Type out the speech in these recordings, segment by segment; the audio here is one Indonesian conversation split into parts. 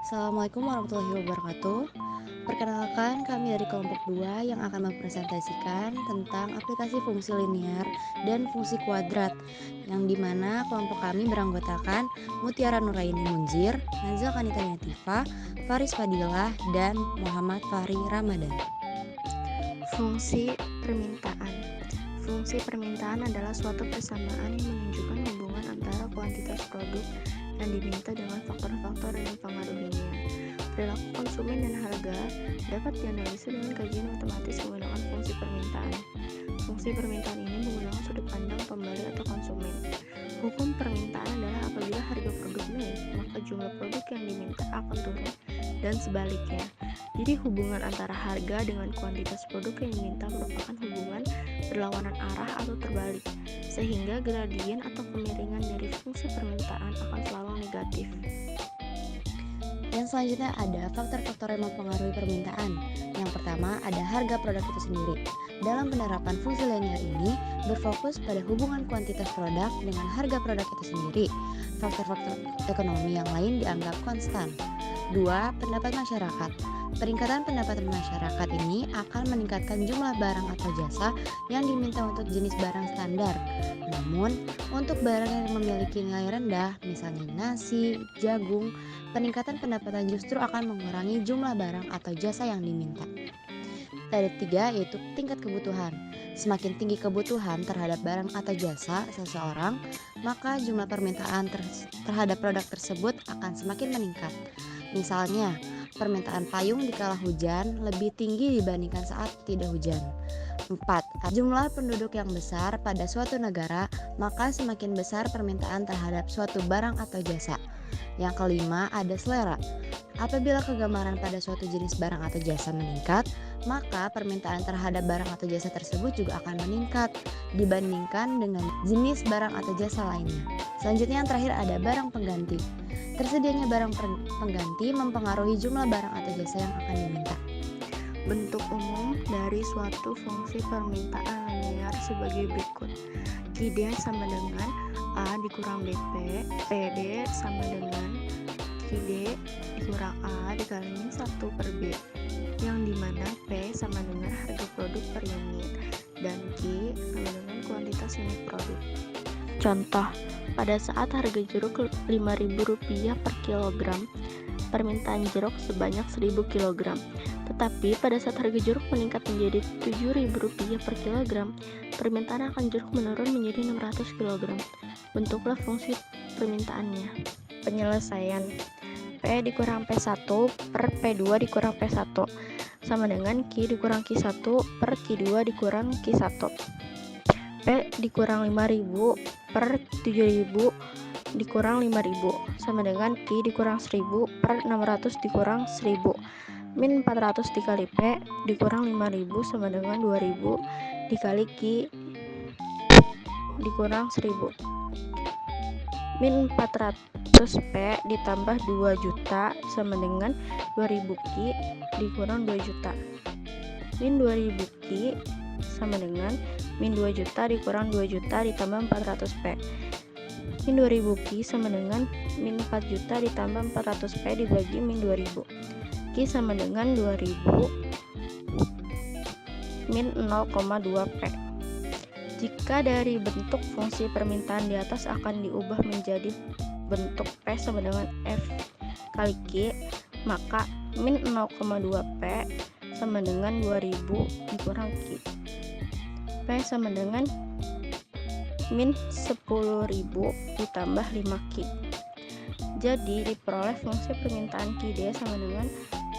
Assalamualaikum warahmatullahi wabarakatuh. Perkenalkan, kami dari kelompok 2 yang akan mempresentasikan tentang aplikasi fungsi linear dan fungsi kuadrat, yang dimana kelompok kami beranggotakan Mutiara Nuraini Munzir, Nazil Kanita Natifa, Faris Fadilah, dan Muhammad Fahri Ramadan. Fungsi permintaan. Fungsi permintaan adalah suatu persamaan yang menunjukkan hubungan antara kuantitas produk yang diminta dengan faktor-faktor yang mempengaruhinya. Perilaku konsumen dan harga dapat dianalisa dengan kajian matematis menggunakan fungsi permintaan. Fungsi permintaan ini menggunakan sudut pandang pembeli atau konsumen. Hukum permintaan adalah apabila harga produk naik, maka jumlah produk yang diminta akan turun dan sebaliknya. Jadi hubungan antara harga dengan kuantitas produk yang diminta merupakan hubungan berlawanan arah atau terbalik, sehingga gradien atau kemiringan dari fungsi permintaan akan selalu negatif. Yang selanjutnya ada faktor-faktor yang mempengaruhi permintaan. Yang pertama ada harga produk itu sendiri. Dalam penerapan fungsi linear ini berfokus pada hubungan kuantitas produk dengan harga produk itu sendiri. Faktor-faktor ekonomi yang lain dianggap konstan. 2. Pendapat masyarakat. Peningkatan pendapatan masyarakat ini akan meningkatkan jumlah barang atau jasa yang diminta untuk jenis barang standar. Namun, untuk barang yang memiliki nilai rendah, misalnya nasi, jagung, peningkatan pendapatan justru akan mengurangi jumlah barang atau jasa yang diminta. Ada 3, yaitu tingkat kebutuhan. Semakin tinggi kebutuhan terhadap barang atau jasa seseorang, maka jumlah permintaan terhadap produk tersebut akan semakin meningkat. Misalnya, permintaan payung di kala hujan lebih tinggi dibandingkan saat tidak hujan. 4. Jumlah penduduk yang besar pada suatu negara, maka semakin besar permintaan terhadap suatu barang atau jasa. Yang kelima, ada selera. Apabila kegemaran pada suatu jenis barang atau jasa meningkat, maka permintaan terhadap barang atau jasa tersebut juga akan meningkat dibandingkan dengan jenis barang atau jasa lainnya. Selanjutnya yang terakhir ada barang pengganti. Tersedianya barang pengganti mempengaruhi jumlah barang atau jasa yang akan diminta. Bentuk umum dari suatu fungsi permintaan linear sebagai berikut. QD sama dengan A dikurang BP, PD sama dengan QD dikurang A dikali 1 per B, yang dimana P sama dengan harga produk per unit dan Q sama dengan kuantitas unit produk. Contoh, pada saat harga jeruk Rp5.000 per kilogram, permintaan jeruk sebanyak 1.000 kg. Tetapi pada saat harga jeruk meningkat menjadi Rp7.000 per kilogram, permintaan akan jeruk menurun menjadi 600 kg. Bentuklah fungsi permintaannya. Penyelesaian P dikurang P1 per P2 dikurang P1 sama dengan Q dikurang Q1 per Q2 dikurang Q1. P dikurang 5.000 per 7.000 dikurang 5.000 sama dengan Q dikurang 1.000 per 600 dikurang 1.000 min 400 dikali P dikurang 5.000 sama dengan 2.000 dikali Q dikurang 1.000 min 400 P ditambah 2 juta sama dengan 2.000 Q dikurang 2 juta min 2.000 Q sama dengan min 2 juta dikurang 2 juta ditambah 400 P. Min 2000 Q sama dengan min 4 juta ditambah 400 P dibagi min 2000. Q sama dengan 2000 min 0,2 P. Jika dari bentuk fungsi permintaan di atas akan diubah menjadi bentuk P sama dengan F kali Q, maka min 0,2 P sama dengan 2000 dikurang Q. P sama dengan min 10.000 ditambah 5Q. Jadi diperoleh fungsi permintaan QD sama dengan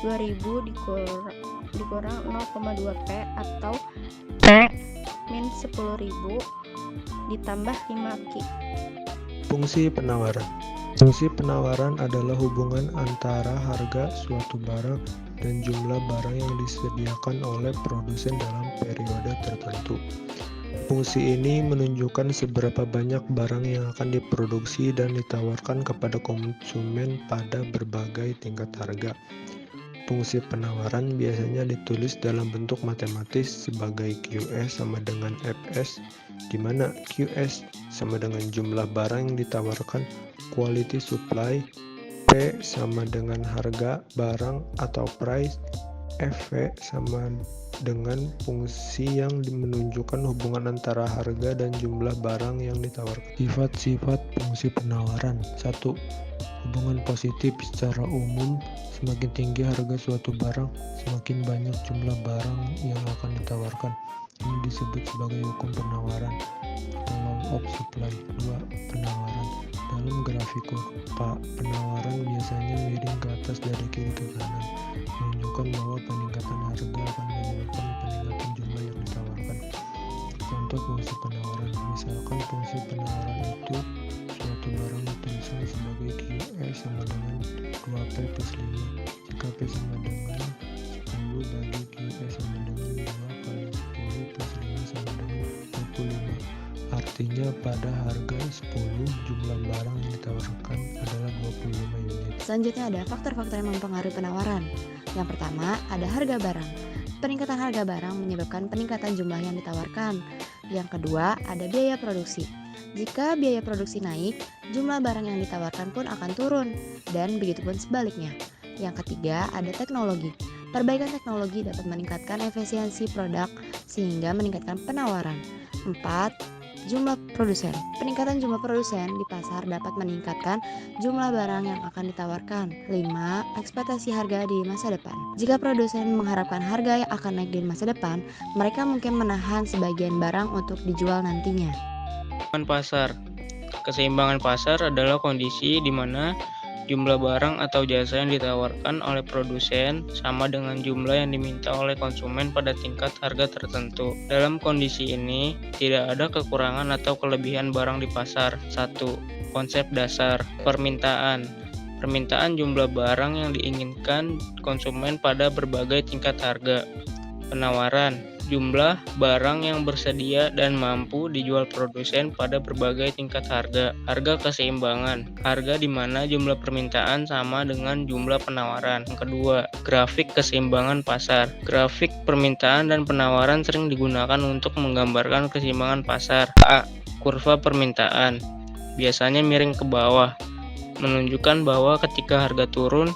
2000 dikurang 0,2 P atau P min 10.000 ditambah 5Q. Fungsi penawaran. Fungsi penawaran adalah hubungan antara harga suatu barang dan jumlah barang yang disediakan oleh produsen dalam periode tertentu. Fungsi ini menunjukkan seberapa banyak barang yang akan diproduksi dan ditawarkan kepada konsumen pada berbagai tingkat harga. Fungsi penawaran biasanya ditulis dalam bentuk matematis sebagai QS sama dengan FS, di mana QS sama dengan jumlah barang yang ditawarkan, quality supply, P sama dengan harga barang atau price. FV sama dengan fungsi yang menunjukkan hubungan antara harga dan jumlah barang yang ditawarkan. Sifat-sifat fungsi penawaran. 1. Hubungan positif secara umum, semakin tinggi harga suatu barang, semakin banyak jumlah barang yang akan ditawarkan. Ini disebut sebagai hukum penawaran atau law of supply. 2. Penawaran. Dalam grafik kurva penawaran biasanya miring ke atas dari kiri ke kanan, menunjukkan bahwa peningkatan harga akan menyebabkan peningkatan jumlah yang ditawarkan. Contoh fungsi penawaran. Misalkan fungsi penawaran itu suatu barang dituliskan sebagai QE sama dengan 2P plus 5. Jika P sama dengan 10 bagi QE sama dengan 2 kali 10 plus 5 sama dengan 25. Artinya pada harga 10 jumlah barang yang ditawarkan adalah 25 unit. Selanjutnya ada faktor-faktor yang mempengaruhi penawaran. Yang pertama ada harga barang. Peningkatan harga barang menyebabkan peningkatan jumlah yang ditawarkan. Yang kedua ada biaya produksi. Jika biaya produksi naik, jumlah barang yang ditawarkan pun akan turun, dan begitupun sebaliknya. Yang ketiga ada teknologi. Perbaikan teknologi dapat meningkatkan efisiensi produk sehingga meningkatkan penawaran. 4. Jumlah produsen. Peningkatan jumlah produsen di pasar dapat meningkatkan jumlah barang yang akan ditawarkan. 5. Ekspektasi harga di masa depan. Jika produsen mengharapkan harga yang akan naik di masa depan, mereka mungkin menahan sebagian barang untuk dijual nantinya. Pasar. Keseimbangan pasar adalah kondisi di mana jumlah barang atau jasa yang ditawarkan oleh produsen sama dengan jumlah yang diminta oleh konsumen pada tingkat harga tertentu. Dalam kondisi ini, tidak ada kekurangan atau kelebihan barang di pasar. 1. Konsep dasar. Permintaan. Permintaan jumlah barang yang diinginkan konsumen pada berbagai tingkat harga. Penawaran. Jumlah barang yang bersedia dan mampu dijual produsen pada berbagai tingkat harga. Harga keseimbangan. Harga di mana jumlah permintaan sama dengan jumlah penawaran. Yang kedua, grafik keseimbangan pasar. Grafik permintaan dan penawaran sering digunakan untuk menggambarkan keseimbangan pasar. A. Kurva permintaan. Biasanya miring ke bawah, menunjukkan bahwa ketika harga turun,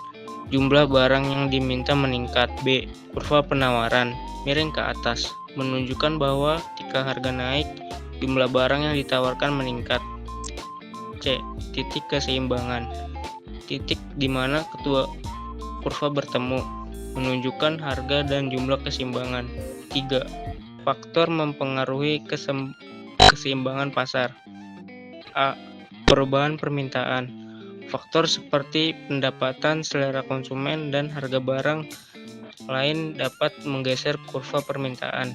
jumlah barang yang diminta meningkat. B. Kurva penawaran. Miring ke atas, menunjukkan bahwa ketika harga naik, jumlah barang yang ditawarkan meningkat. C. Titik keseimbangan. Titik di mana kedua kurva bertemu, menunjukkan harga dan jumlah keseimbangan. 3. Faktor mempengaruhi keseimbangan pasar. A. Perubahan permintaan. Faktor seperti pendapatan, selera konsumen, dan harga barang lain dapat menggeser kurva permintaan.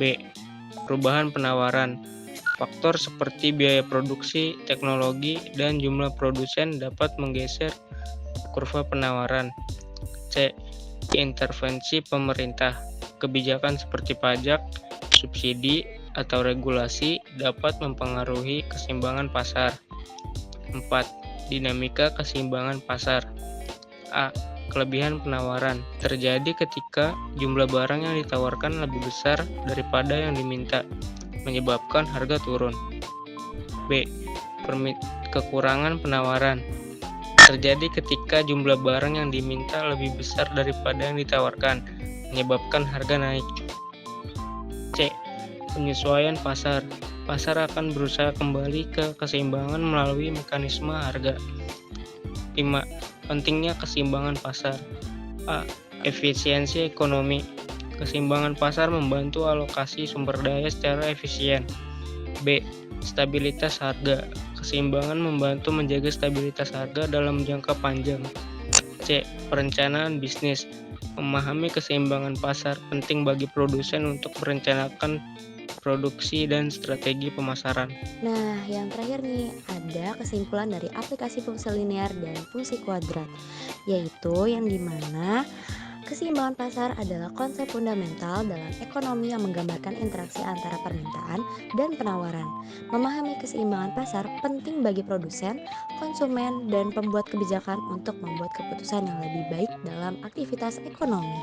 B. Perubahan penawaran. Faktor seperti biaya produksi, teknologi, dan jumlah produsen dapat menggeser kurva penawaran. C. Intervensi pemerintah. Kebijakan seperti pajak, subsidi, atau regulasi dapat mempengaruhi keseimbangan pasar. 4. Dinamika keseimbangan pasar. A. Kelebihan penawaran terjadi ketika jumlah barang yang ditawarkan lebih besar daripada yang diminta, menyebabkan harga turun. B. Kekurangan penawaran terjadi ketika jumlah barang yang diminta lebih besar daripada yang ditawarkan, menyebabkan harga naik. C. Penyesuaian pasar. Pasar akan berusaha kembali ke keseimbangan melalui mekanisme harga. 5. Pentingnya keseimbangan pasar. A. Efisiensi ekonomi. Keseimbangan pasar membantu alokasi sumber daya secara efisien. B. Stabilitas harga. Keseimbangan membantu menjaga stabilitas harga dalam jangka panjang. C. Perencanaan bisnis. Memahami keseimbangan pasar penting bagi produsen untuk merencanakan produksi dan strategi pemasaran. Nah, yang terakhir nih, ada kesimpulan dari aplikasi fungsi linear dan fungsi kuadrat, yaitu yang dimana keseimbangan pasar adalah konsep fundamental dalam ekonomi yang menggambarkan interaksi antara permintaan dan penawaran. Memahami keseimbangan pasar penting bagi produsen, konsumen, dan pembuat kebijakan untuk membuat keputusan yang lebih baik dalam aktivitas ekonomi.